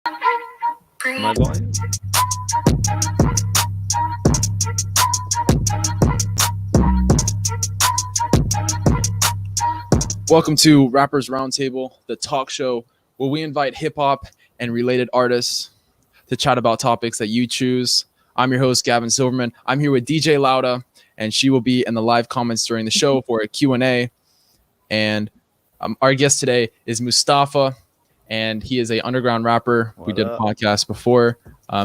My volume. Welcome to Rappers Roundtable, the talk show where we invite hip hop and related artists to chat about topics that you choose. I'm your host, Gavin Silverman. I'm here with DJ Lauda, and she will be in the live comments during the show for a Q&A. And our guest today is Mustafa, and he is an underground rapper. We did a podcast before.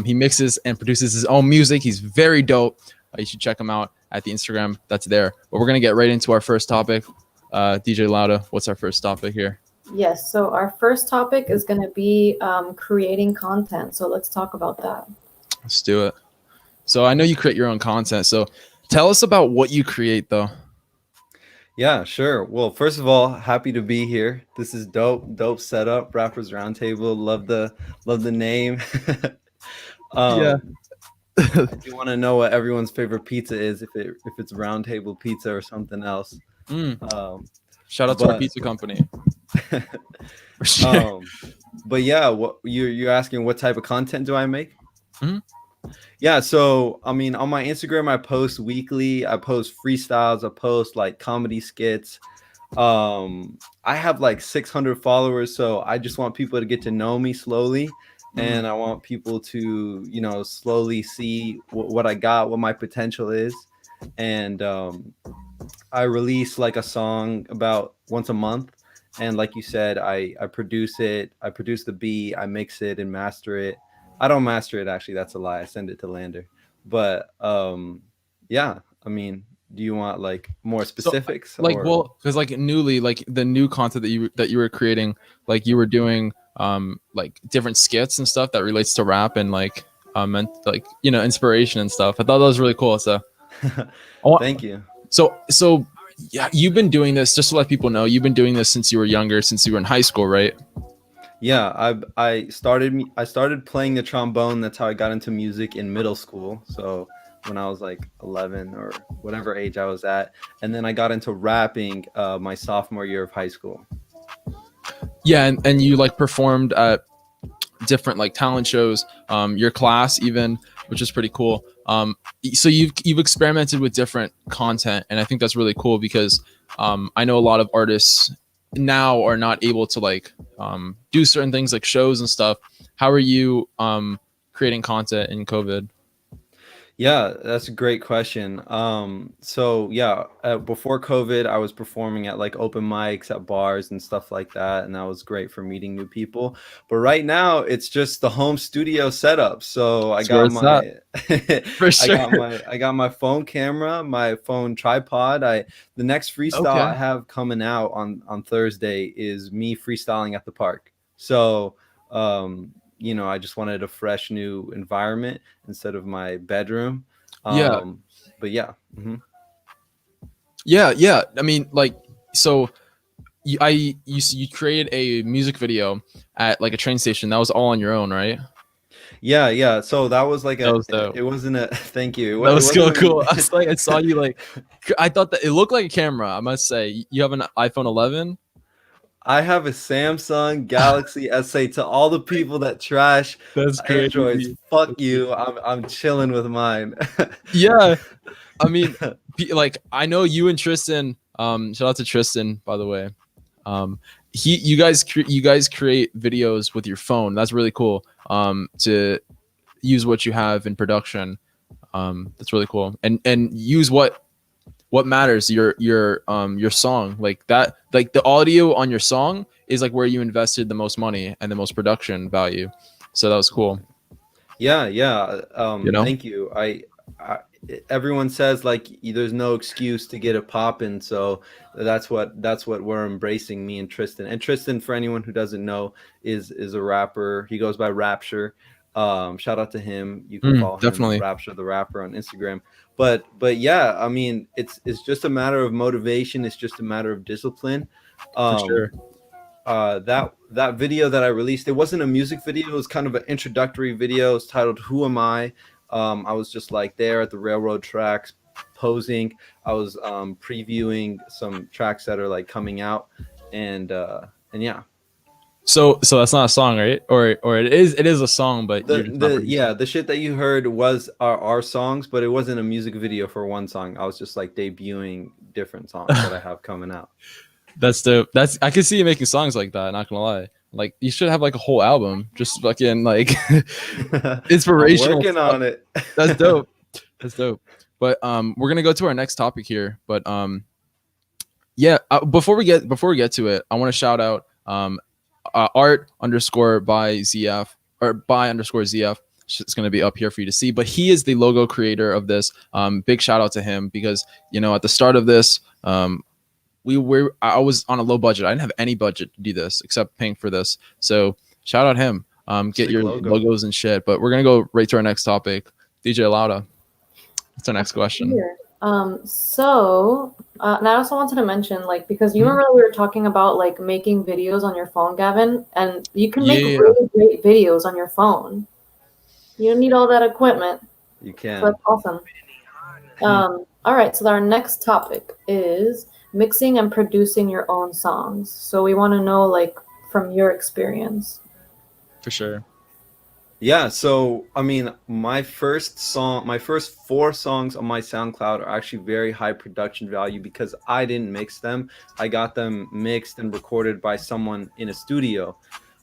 He mixes and produces his own music. He's very dope. You should check him out at the Instagram that's there. But we're going to get right into our first topic. DJ Lauda, what's our first topic here? Yes, so our first topic is going to be creating content. So let's talk about that. Let's do it. So I know you create your own content. So tell us about what you create, though. Yeah, sure. Well, first of all, happy to be here. This is dope setup. Rappers Roundtable. Love the name. Yeah. If you want to know what everyone's favorite pizza is, if it's Roundtable pizza or something else. Shout out to our pizza company. But yeah, what you're asking, what type of content do I make? Mm-hmm. Yeah, so I mean, on my Instagram, I post weekly. I post freestyles. I post like comedy skits. I have like 600 followers, so I just want people to get to know me slowly, and I want people to, slowly see what I got, what my potential is, and I release like a song about once a month. And like you said, I produce it. I produce the beat. I mix it and master it. I don't master it, actually. That's a lie. I send it to Lander. But yeah, I mean, do you want like more specifics? So, because like newly, like the new content that you were creating, like you were doing like different skits and stuff that relates to rap and like inspiration and stuff. I thought that was really cool. So thank you. So yeah, you've been doing this, just to let people know, you've been doing this since you were younger, since you were in high school, right? Yeah, I started playing the trombone. That's how I got into music in middle school. So when I was like 11 or whatever age I was at, and then I got into rapping my sophomore year of high school. Yeah, and you like performed at different like talent shows, your class even, which is pretty cool. So you've experimented with different content, and I think that's really cool because I know a lot of artists now are not able to like do certain things like shows and stuff. How are you creating content in COVID? Yeah, that's a great question. So yeah, before COVID, I was performing at like open mics at bars and stuff like that, and that was great for meeting new people. But right now, it's just the home studio setup. So I got my, for sure. I got my phone camera, my phone tripod. The next freestyle I have coming out on Thursday is me freestyling at the park. So I just wanted a fresh new environment instead of my bedroom. But yeah. Mm-hmm. Yeah. I mean, like, so you created a music video at like a train station. That was all on your own, right? Yeah. So that was like it wasn't a thank you. That was so cool. I was like, I saw you like, I thought that it looked like a camera. I must say, you have an iPhone 11. I have a Samsung Galaxy S8. To all the people that trash Androids, fuck you. I'm chilling with mine. Yeah, I mean, like I know you and Tristan. Shout out to Tristan, by the way. You guys create videos with your phone. That's really cool. To use what you have in production. That's really cool. And use what matters, your song, like that, like the audio on your song is like where you invested the most money and the most production value. So that was cool. Yeah. Thank you. I everyone says like there's no excuse to get it popping, so that's what we're embracing, me and Tristan. And Tristan, for anyone who doesn't know, is a rapper. He goes by Rapture. Shout out to him. You can follow him, Rapture the Rapper, on Instagram. But yeah, I mean, it's just a matter of motivation. It's just a matter of discipline. For sure. That video that I released, it wasn't a music video. It was kind of an introductory video. It's titled "Who Am I?" I was just like there at the railroad tracks posing. I was previewing some tracks that are like coming out, and yeah. So that's not a song, right? Or it is a song, but you're just not The producing. yeah, the shit that you heard was our songs, but it wasn't a music video for one song. I was just like debuting different songs that I have coming out. That's dope. That's I can see you making songs like that. Not gonna lie. Like you should have like a whole album, just fucking like I'm inspirational working stuff. on it. That's dope. That's dope. But we're gonna go to our next topic here. But yeah. Before we get to it, I want to shout out art underscore by ZF or by underscore ZF. It's going to be up here for you to see, but he is the logo creator of this. Big shout out to him because at the start of this, I was on a low budget. I didn't have any budget to do this except paying for this. So shout out him. Get Sick your logo. logos and shit. But we're gonna go right to our next topic. DJ Lauda. What's our next question? Weird. And I also wanted to mention, like, because you Mhm. remember we were talking about like making videos on your phone, Gavin, and you can make Yeah. really great videos on your phone. You don't need all that equipment. You So can. that's awesome. All right, so our next topic is mixing and producing your own songs. So we want to know, like, from your experience. For sure. Yeah, so I mean, my first 4 songs on my SoundCloud are actually very high production value because I didn't mix them. I got them mixed and recorded by someone in a studio.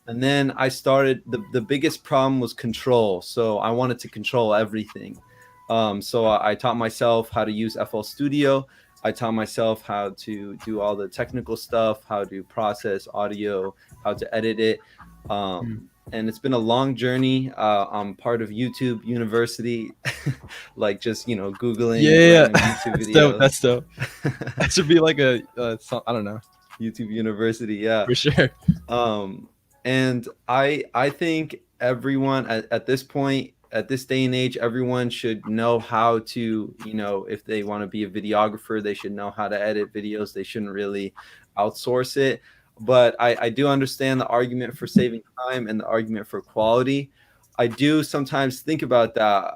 And then I started, the biggest problem was control. So I wanted to control everything. So I taught myself how to use FL Studio. I taught myself how to do all the technical stuff, how to process audio, how to edit it. And it's been a long journey. I'm part of YouTube University, like just Googling random YouTube That's videos. dope. That's dope. That should be like a I don't know. YouTube University, yeah. For sure. And I think everyone at this point, at this day and age, everyone should know how to, if they want to be a videographer, they should know how to edit videos. They shouldn't really outsource it. But I do understand the argument for saving time and the argument for quality. I do sometimes think about that.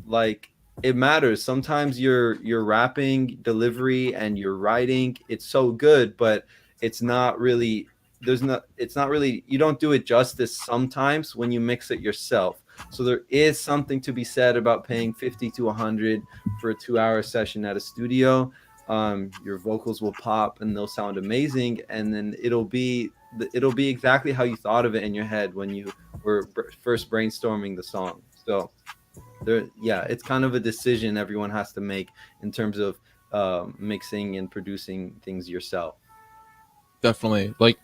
Like it matters. Sometimes your rapping delivery and your writing, it's so good, but it's not really you don't do it justice sometimes when you mix it yourself. So there is something to be said about paying 50 to 100 for a 2-hour session at a studio. Your vocals will pop and they'll sound amazing, and then it'll be exactly how you thought of it in your head when you were first brainstorming the song. So it's kind of a decision everyone has to make in terms of mixing and producing things yourself. Definitely. Like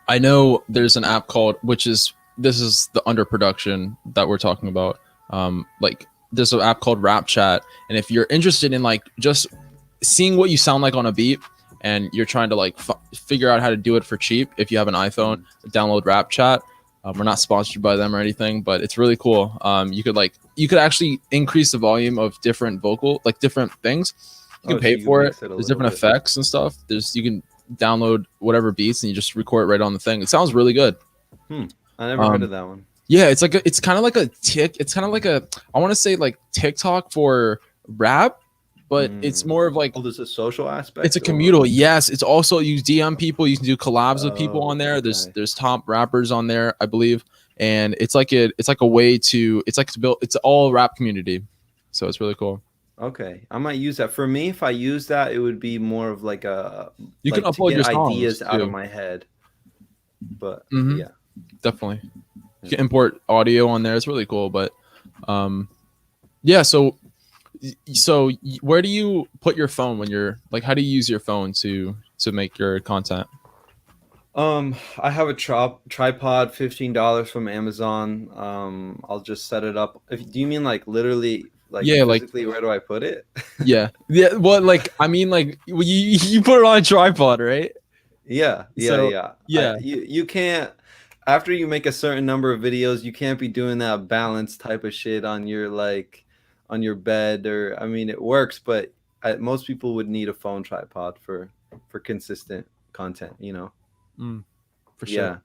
I know there's an app called, this is the underproduction that we're talking about. Like there's an app called Rap Chat, and if you're interested in like just seeing what you sound like on a beat, and you're trying to like figure out how to do it for cheap, if you have an iPhone, download Rap Chat. We're not sponsored by them or anything, but it's really cool. You could actually increase the volume of different different things. You can pay for it. There's different effects and stuff. You can download whatever beats and you just record it right on the thing. It sounds really good. I never heard of that one. Yeah, it's kind of like I want to say like TikTok for rap, but it's more of like, there's a social aspect. It's a communal. Yes, it's also you DM people. You can do collabs with people on there. Okay. There's top rappers on there, I believe, and it's like a way to build. It's all rap community, so it's really cool. Okay, I might use that. For me, if I use that, it would be more of like you can upload your ideas songs out too. of my head. But yeah, definitely, you can import audio on there. It's really cool. But yeah. So where do you put your phone when you're like? How do you use your phone to make your content? I have a tripod, $15 from Amazon. I'll just set it up. Do you mean like literally? Like physically, where do I put it? yeah. Well, like I mean, like you put it on a tripod, right? Yeah. You can't. After you make a certain number of videos, you can't be doing that balance type of shit on your on your bed, or I mean, it works, but most people would need a phone tripod for consistent content. For sure. Yeah.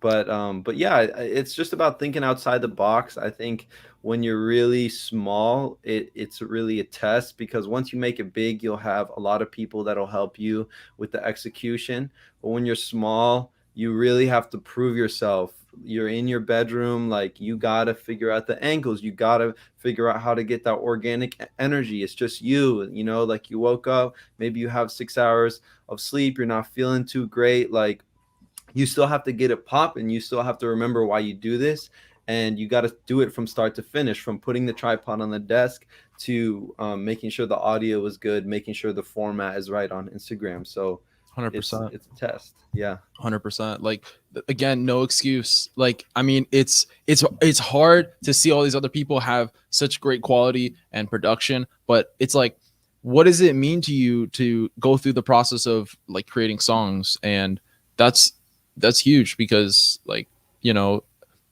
But yeah, it's just about thinking outside the box. I think when you're really small, it's really a test, because once you make it big, you'll have a lot of people that'll help you with the execution. But when you're small, you really have to prove yourself. You're in your bedroom, like you gotta figure out the angles, you gotta figure out how to get that organic energy. It's just you, you know, like you woke up, maybe you have 6 hours of sleep, you're not feeling too great, like you still have to get it popping. You still have to remember why you do this, and you got to do it from start to finish, from putting the tripod on the desk to making sure the audio is good, making sure the format is right on Instagram. So 100%. it's a test. Yeah. 100%. Like, again, no excuse. Like, I mean, it's hard to see all these other people have such great quality and production, but it's like, what does it mean to you to go through the process of like creating songs? And that's huge, because like, you know,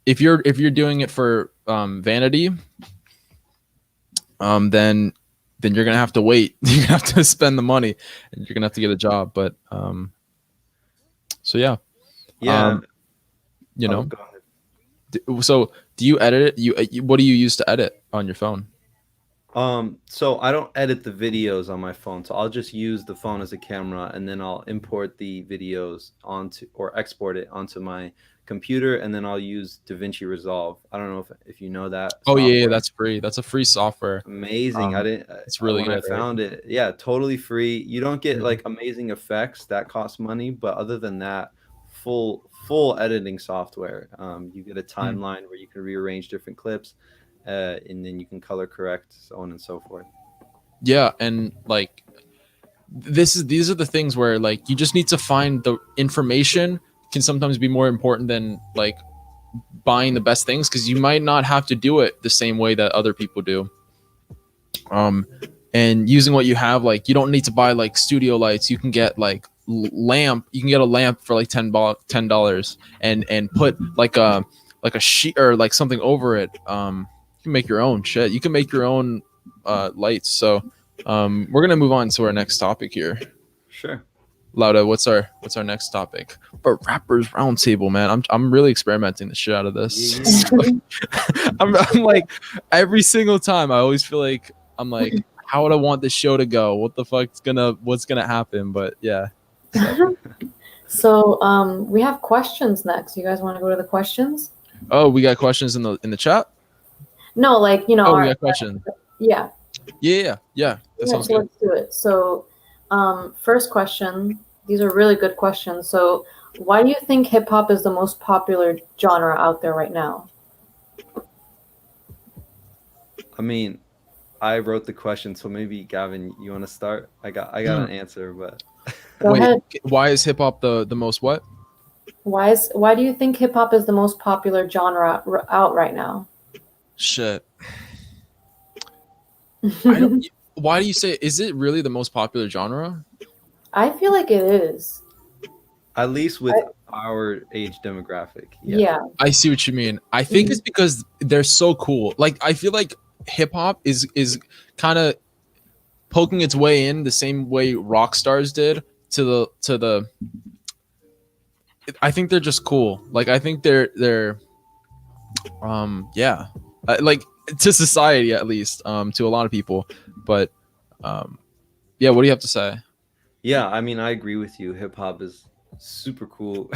if you're doing it for vanity, then you're gonna have to wait. You have to spend the money, and you're gonna have to get a job. But so yeah. Yeah. You know, Go ahead. so do you edit it? What do you use to edit on your phone? So I don't edit the videos on my phone, so I'll just use the phone as a camera, and then I'll import the videos onto, or export it onto my computer, and then I'll use DaVinci Resolve. I don't know if you know that Oh yeah, software. that's free. That's a free software. Amazing. I didn't It's really when I good, right? found it. Yeah, totally free. You don't get Mhm. like amazing effects that cost money, but other than that, full editing software. You get a Mm. timeline where you can rearrange different clips, and then you can color correct, so on and so forth. Yeah, and like these are the things where like you just need to find the information. Can sometimes be more important than like buying the best things, because you might not have to do it the same way that other people do. And using what you have, like you don't need to buy like studio lights. You can get like lamp. You can get a lamp for like $10 and put like a sheet or like something over it. You can make your own shit. You can make your own lights. So we're gonna move on to our next topic here. Sure. Lauda, what's our next topic? But rappers roundtable, man. I'm really experimenting the shit out of this. Yeah. I'm like, every single time I always feel like I'm like, how would I want this show to go? What's gonna happen? But yeah. So we have questions next. You guys want to go to the questions? Oh, we got questions in the chat. No, like you know, Oh, we got questions. yeah. Yeah. That Yeah, sounds so good. let's do it. So, first question. These are really good questions. So, why do you think hip hop is the most popular genre out there right now? I mean, I wrote the question, so maybe Gavin, you want to start? I got an answer, but Go Wait, ahead. why is hip hop the most what? Why do you think hip hop is the most popular genre out right now? Shit. I don't. Why do you say? Is it really the most popular genre? I feel like it is. at least with our age demographic. Yeah. I see what you mean. I think it's because they're so cool. Like I feel like hip hop is kind of poking its way in the same way rock stars did to the. I think they're just cool. Like I think they're yeah, like to society at least, to a lot of people. But yeah, what do you have to say? Yeah, I mean, I agree with you. Hip hop is super cool.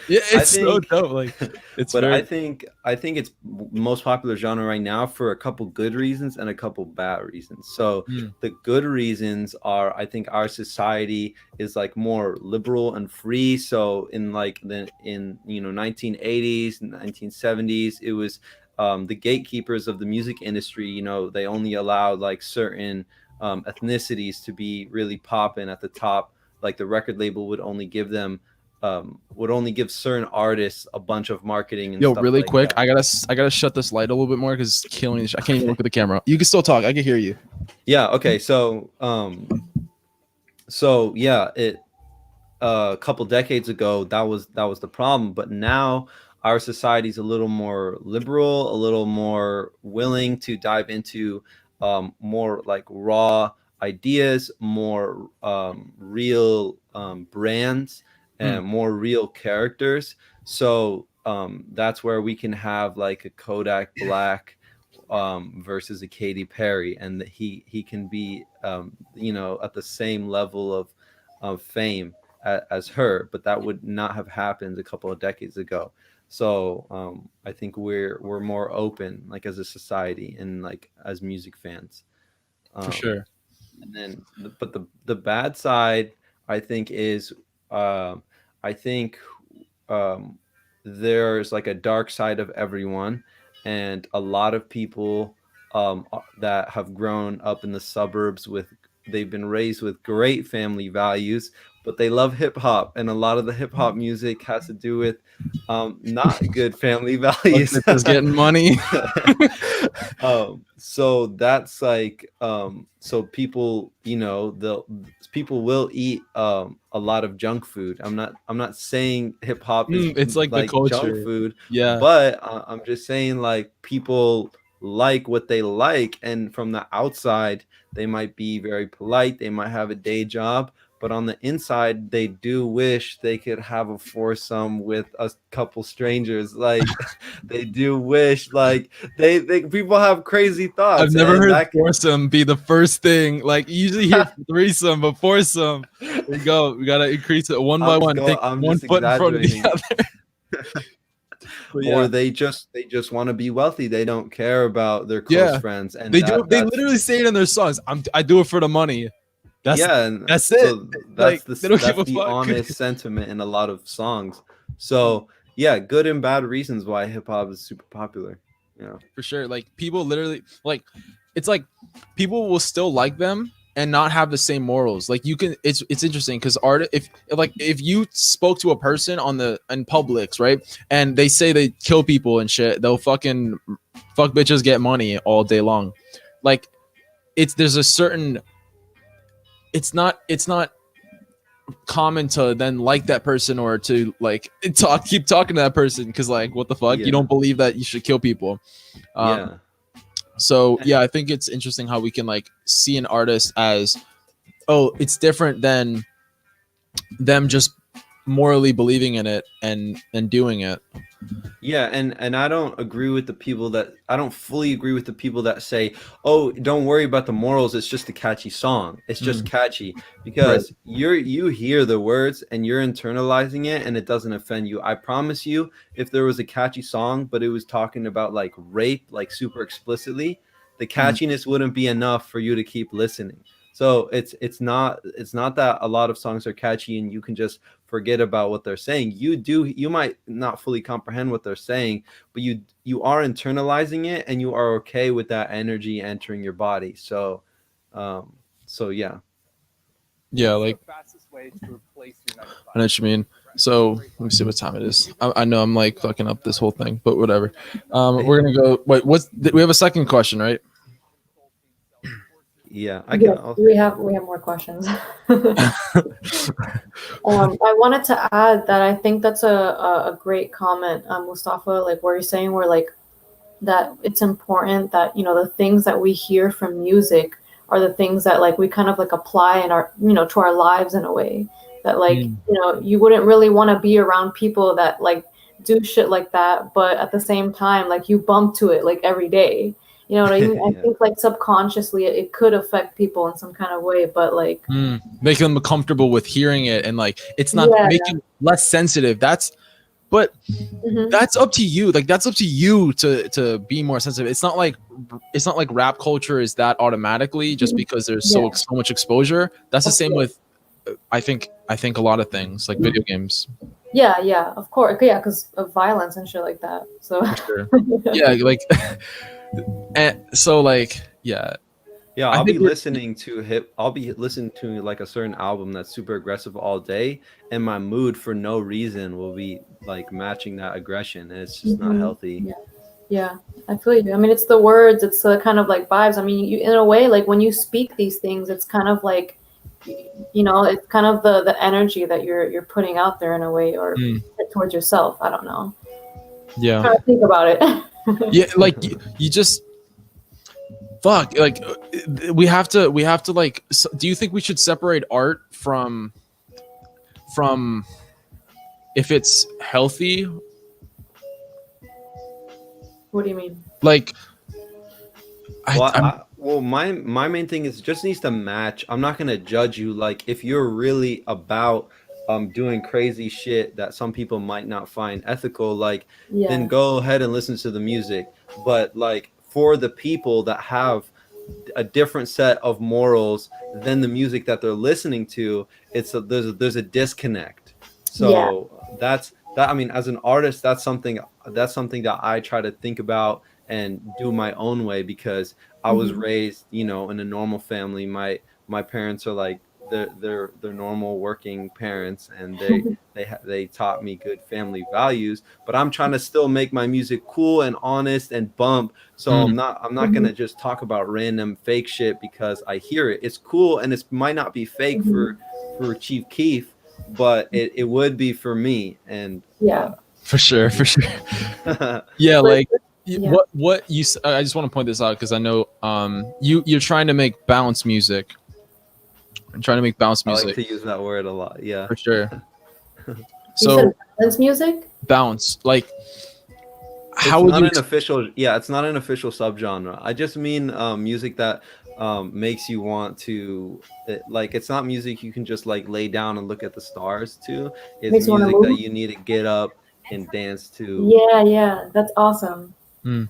Yeah, I it's so think, dope. Like it's but very. I think it's most popular genre right now for a couple good reasons and a couple bad reasons. So Mm. the good reasons are, I think our society is like more liberal and free. So in like the 1980s, 1970s, it was the gatekeepers of the music industry. You know, they only allowed like certain ethnicities to be really popping at the top. Like the record label would only give them would only give certain artists a bunch of marketing and Yo, stuff really like quick, that. I gotta shut this light a little bit more because it's killing me. I can't even look at the camera. You can still talk. I can hear you. Yeah. Okay. So yeah, it a couple decades ago that was the problem, but now our society's a little more liberal, a little more willing to dive into more like raw ideas, more real brands, and more real characters. So that's where we can have like a Kodak Black versus a Katy Perry, and he can be at the same level of fame as her, but that would not have happened a couple of decades ago. So I think we're more open, like as a society and like as music fans. For Um, sure. and then, but the bad side, I think, is I think um, there's like a dark side of everyone, and a lot of people that have grown up in the suburbs with they've been raised with great family values, but they love hip hop, and a lot of the hip hop music has to do with not good family values. Just getting money. So that's like so people, the people will eat a lot of junk food. I'm not saying hip hop is It's like the like junk culture. food, Yeah. but I'm just saying like people like what they like, and from the outside they might be very polite, they might have a day job, but on the inside they do wish they could have a foursome with a couple strangers. Like they do wish, like they people have crazy thoughts, I've never and heard that foursome be the first thing. Like you usually hear threesome, but foursome. There we go. We gotta increase it one by one. Take I'm one just foot in front of the exaggerating. other. But Or yeah. they just want to be wealthy, they don't care about their close Yeah. friends, and They do. They that's literally say it in their songs. I do it for the money. That's yeah, and that's it. so Like they don't give that's a the fuck. honest sentiment in a lot of songs. So yeah, good and bad reasons why hip hop is super popular. For sure. Like people literally like it's like people will still like them and not have the same morals. Like you can it's interesting because art if you spoke to a person in Publix, right? And they say they kill people and shit, they'll fucking fuck bitches, get money all day long. Like there's a certain it's not common to then like that person or to like keep talking to that person because like what the fuck, you don't believe that you should kill people. Yeah. So yeah, I think it's interesting how we can like see an artist as, oh, it's different than them just morally believing in it and doing it. Yeah, and I don't fully agree with the people that say, "Oh, don't worry about the morals. It's just a catchy song. It's just catchy." Because you hear the words and you're internalizing it, and it doesn't offend you. I promise you, if there was a catchy song, but it was talking about like rape, like super explicitly, the catchiness wouldn't be enough for you to keep listening. So it's not that a lot of songs are catchy and you can just forget about what they're saying. You might not fully comprehend what they're saying, but you are internalizing it, and you are okay with that energy entering your body. So yeah. Yeah, like fastest way to replace your 9 to 5. I know what you mean. So let me see what time it is. I know I'm like fucking up this whole thing, but whatever. We're gonna go. Wait, we have a second question, right? Yeah, we have more questions. I wanted to add that I think that's a great comment, Mustafa, like where you're saying where like that it's important that the things that we hear from music are the things that like we kind of like apply in our to our lives in a way that like you wouldn't really want to be around people that like do shit like that, but at the same time like you bump to it like every day. You know what I mean? I think like subconsciously it could affect people in some kind of way, but like make them comfortable with hearing it, and like it's not making less sensitive. That's up to you. Like that's up to you to be more sensitive. It's not like rap culture is that automatically just because there's so much exposure. That's the same with I think a lot of things like video games. Yeah, of course. Yeah, because of violence and shit like that. So yeah, like and so like I'll be listening to like a certain album that's super aggressive all day, and my mood for no reason will be like matching that aggression, and it's just not healthy. Yeah, I feel you. I mean, it's the words, it's the kind of like vibes. I mean, you in a way, like when you speak these things, it's kind of like it's kind of the energy that you're putting out there in a way, or towards yourself. I don't know. Yeah. Try to think about it. Yeah, like you just fuck. Like we have to like. Do you think we should separate art from if it's healthy? What do you mean? Like, my main thing is it just needs to match. I'm not gonna judge you. Like if you're really about doing crazy shit that some people might not find ethical, like, then Yeah. go ahead and listen to the music. But like for the people that have a different set of morals than the music that they're listening to, there's a disconnect. Yeah. So I mean, as an artist, that's something that I try to think about and do my own way, because I was Mhm. raised, in a normal family. My parents are like, they're normal working parents, and they taught me good family values, but I'm trying to still make my music cool and honest and bump. So Mm. I'm not Mhm. gonna just talk about random fake shit because I hear it. It's cool, and it might not be fake Mhm. for Chief Keef, but it would be for me. And Yeah. For sure, for yeah. sure. Yeah, Like, like yeah. what you I just want to point this out because I know you're trying to make bounce music. I'm trying to make bounce I like music to use that word a lot. Yeah. for sure. You said So balance music? bounce, like It's how would not you an official, yeah, it's not an official subgenre. I just mean music that makes you want to, like, it's not music you can just like lay down and look at the stars to. It's Makes you want to music that move? you need to get up and dance to. Yeah, yeah. That's awesome.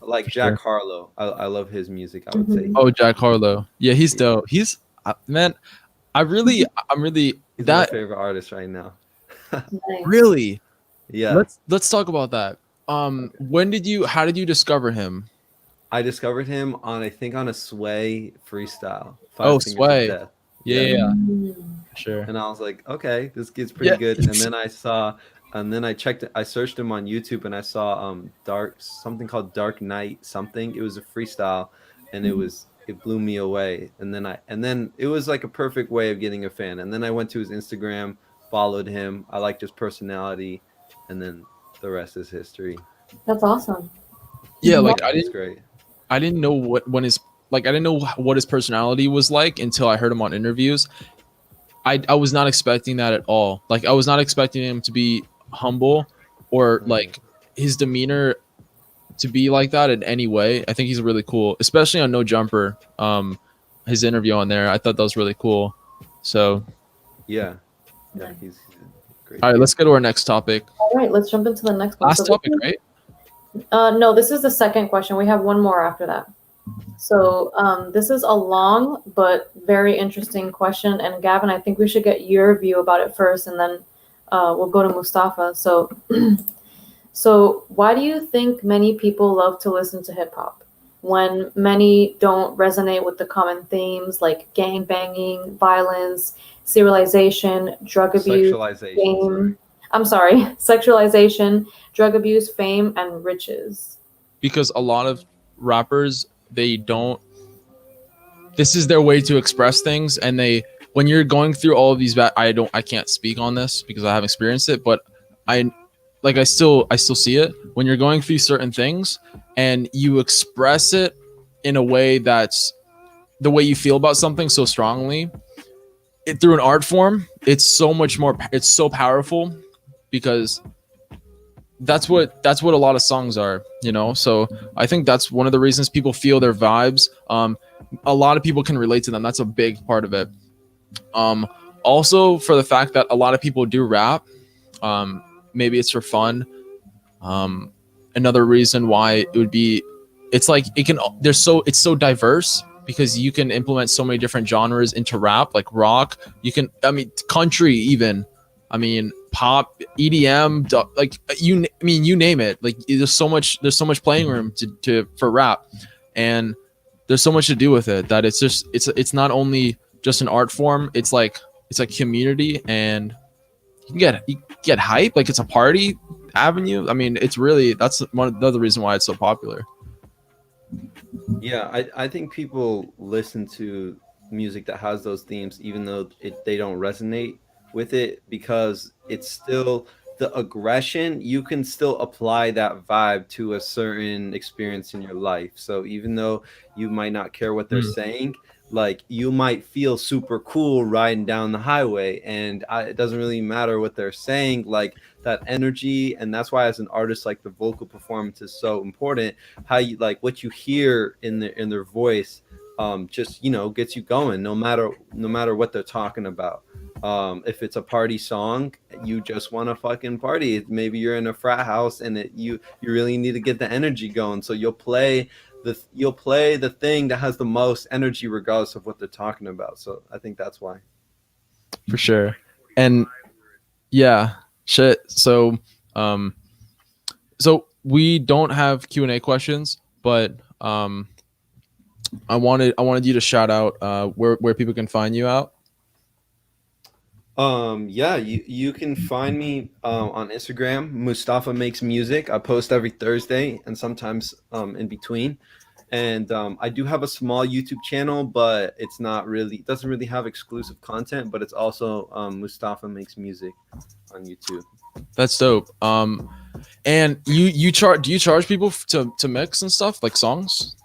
Like for Jack sure. Harlow. I love his music. I would say Mhm. Oh, Jack Harlow. Yeah, he's yeah, dope. He's man, I'm really he's my that favorite artist right now. Nice. really. Yeah. Let's talk about that. Okay. How did you discover him? I discovered him on, I think, on a Sway freestyle, Oh, Five Fingers of Sway. Death. Yeah, Yeah. yeah, yeah, Mm. for sure. And I was like, okay, this kid's pretty Yeah, good. And then I searched him on YouTube, and I saw something called Dark Knight something. It was a freestyle, and Mhm. it blew me away. And then it was like a perfect way of getting a fan. And then I went to his Instagram, followed him. I liked his personality, and then the rest is history. That's awesome. yeah. Like Yeah, he's great. I didn't know I didn't know what his personality was like until I heard him on interviews. I was not expecting that at all. Like I was not expecting him to be humble or Right. like his demeanor to be like that in any way. I think he's really cool, especially on No Jumper. His interview on there, I thought that was really cool. So, Yeah. Yeah, Nice. he's a great all right, kid. let's go to our next topic. All right, let's jump into the next one. So Last topic, right? no, this is the second question. We have one more after that. So this is a long but very interesting question. And Gavin, I think we should get your view about it first, and then we'll go to Mustafa. So, so why do you think many people love to listen to hip hop when many don't resonate with the common themes like gang banging, violence, serialization, drug abuse, Sexualization, sorry. fame? I'm sorry, sexualization, drug abuse, fame, and riches. Because a lot of rappers they don't. This is their way to express things, and they when you're going through all of these. I can't speak on this because I haven't experienced it, but I I still see it when you're going through certain things and you express it in a way that's the way you feel about something so strongly through an art form. It's so much more. It's so powerful because that's what a lot of songs are, so I think that's one of the reasons people feel their vibes. A lot of people can relate to them. That's a big part of it. um Also for the fact that a lot of people do rap. Maybe it's for fun. Another reason why it would be, it's like it can it's so diverse because you can implement so many different genres into rap, like rock. You can, I mean, country even. I mean, pop, EDM, like you name it. Like there's so much playing room for rap, and there's so much to do with it that it's not only just an art form. It's like community, and you get hype, like it's a party avenue. I mean, that's another reason why it's so popular. Yeah, I think people listen to music that has those themes, even though they don't resonate with it, because it's still the aggression. You can still apply that vibe to a certain experience in your life. So even though you might not care what they're Mm. saying, like you might feel super cool riding down the highway, and it doesn't really matter what they're saying. Like that energy, and that's why as an artist, like the vocal performance is so important. How you like what you hear in their voice, just gets you going, no matter what they're talking about. If it's a party song, you just want to fucking party. Maybe you're in a frat house and you really need to get the energy going, so you'll play the thing that has the most energy regardless of what they're talking about. So I think that's why. For sure. And yeah, shit. So so we don't have Q&A questions, but I wanted you to shout out where people can find you out. Yeah, you can find me on Instagram, Mustafa Makes Music. I post every Thursday and sometimes in between. And I do have a small YouTube channel, but it doesn't really have exclusive content, but it's also Mustafa Makes Music on YouTube. That's dope. And you charge? Do you charge people to mix and stuff, like songs?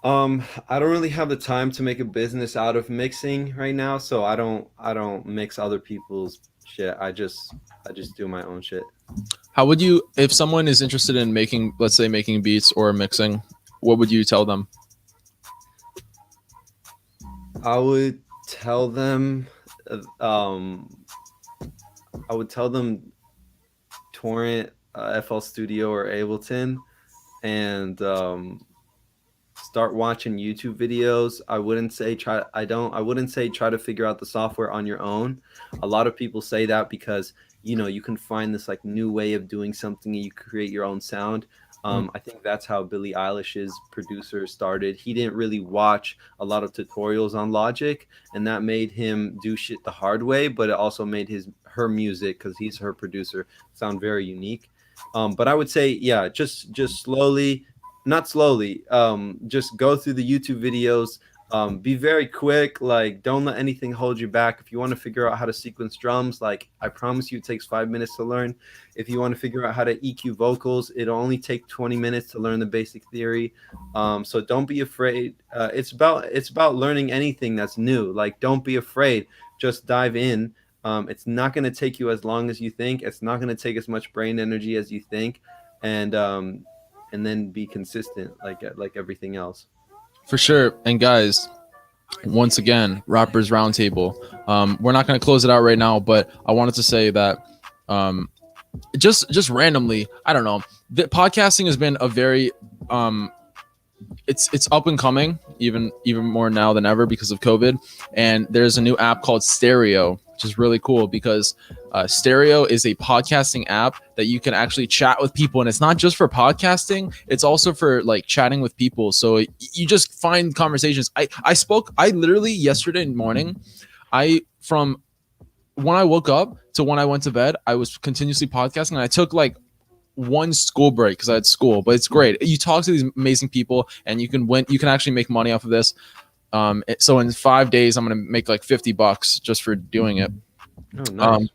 I don't really have the time to make a business out of mixing right now, so I don't mix other people's shit. I just do my own shit. How would you, if someone is interested in making, let's say, making beats or mixing, what would you tell them? I would tell them torrent FL Studio or Ableton, and start watching YouTube videos. I wouldn't say try to figure out the software on your own. A lot of people say that because you can find this like new way of doing something and you create your own sound. I think that's how Billie Eilish's producer started. He didn't really watch a lot of tutorials on Logic, and that made him do shit the hard way, but it also made her music, because he's her producer, sound very unique. But I would say, yeah, just slowly, not slowly, just go through the YouTube videos. Be very quick, like don't let anything hold you back. If you want to figure out how to sequence drums, like I promise you it takes 5 minutes to learn. If you want to figure out how to EQ vocals, it'll only take 20 minutes to learn the basic theory. So don't be afraid. It's about learning anything that's new. Like don't be afraid, just dive in. It's not going to take you as long as you think. It's not going to take as much brain energy as you think, and then be consistent like everything else. For sure. And guys, once again, Rappers Roundtable. We're not going to close it out right now, but I wanted to say that just randomly, I don't know, the podcasting has been a very it's up and coming, even more now than ever because of COVID. And there's a new app called Stereo, which is really cool because Stereo is a podcasting app that you can actually chat with people, and it's not just for podcasting, it's also for like chatting with people. So you just find conversations. I literally yesterday morning, from when I woke up to when I went to bed, I was continuously podcasting, and I took like one school break because I had school. But it's great. You talk to these amazing people, and you can actually make money off of this. So in 5 days, I'm gonna make like $50 just for doing it. Oh, nice.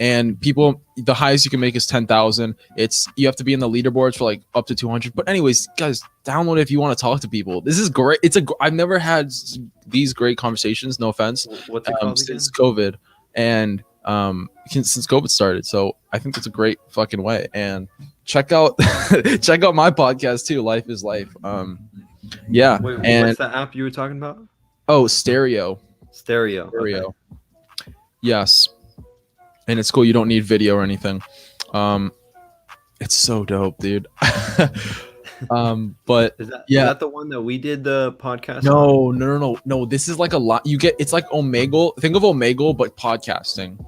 And people, the highest you can make is 10,000. You have to be in the leaderboards for like up to 200. But anyways, guys, download it if you want to talk to people. This is great. I've never had these great conversations. No offense. What's it called since again? COVID, and since COVID started. So I think it's a great fucking way. And check out my podcast too. Life is Life. Yeah. Wait, and what's the app you were talking about? oh, Stereo. Okay. Yes. And it's cool. You don't need video or anything. It's so dope, dude. But Is that the one that we did the podcast on? No. This is like a lot. It's like Omegle. Think of Omegle, but podcasting.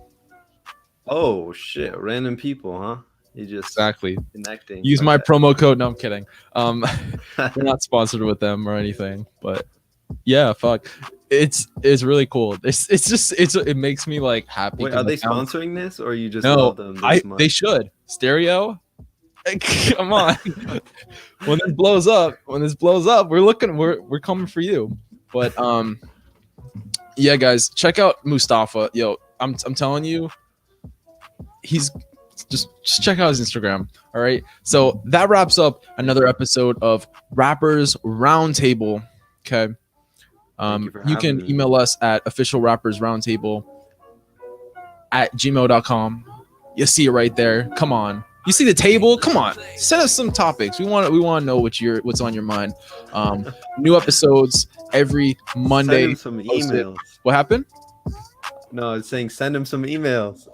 Oh shit! Random people, huh? You just Exactly. connecting. Use my promo code. No, I'm kidding. We're not sponsored with them or anything, but yeah, fuck. It's really cool. It makes me like happy. Wait, are they sponsoring this, or you just No, love them this much? they should. Stereo. Come on. When this blows up, we're coming for you. But yeah, guys, check out Mustafa. Yo, I'm telling you, he's just check out his Instagram. All right. So that wraps up another episode of Rappers Roundtable. Okay. You can email us at officialrappersroundtable@gmail.com. You see it right there. Come on. You see the table? Come on. Send us some topics. We want to know what's on your mind. New episodes every Monday. Send him some emails. What happened? No, it's saying send him some emails.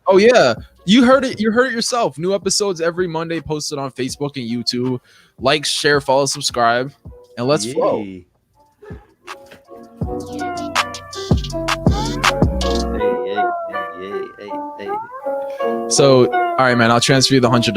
Oh yeah, you heard it. You heard it yourself. New episodes every Monday, posted on Facebook and YouTube. Like, share, follow, subscribe, and let's flow. Yay. Hey. So, all right, man. I'll transfer you the $100.